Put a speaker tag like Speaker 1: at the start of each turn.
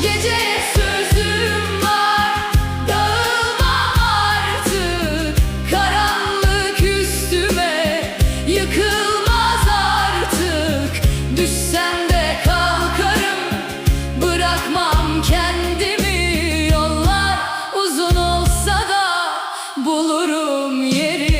Speaker 1: Geceye sözüm var, dağılmam artık. Karanlık üstüme yıkılmaz artık. Düşsem de kalkarım, bırakmam kendimi. Yollar uzun olsa da bulurum yeri.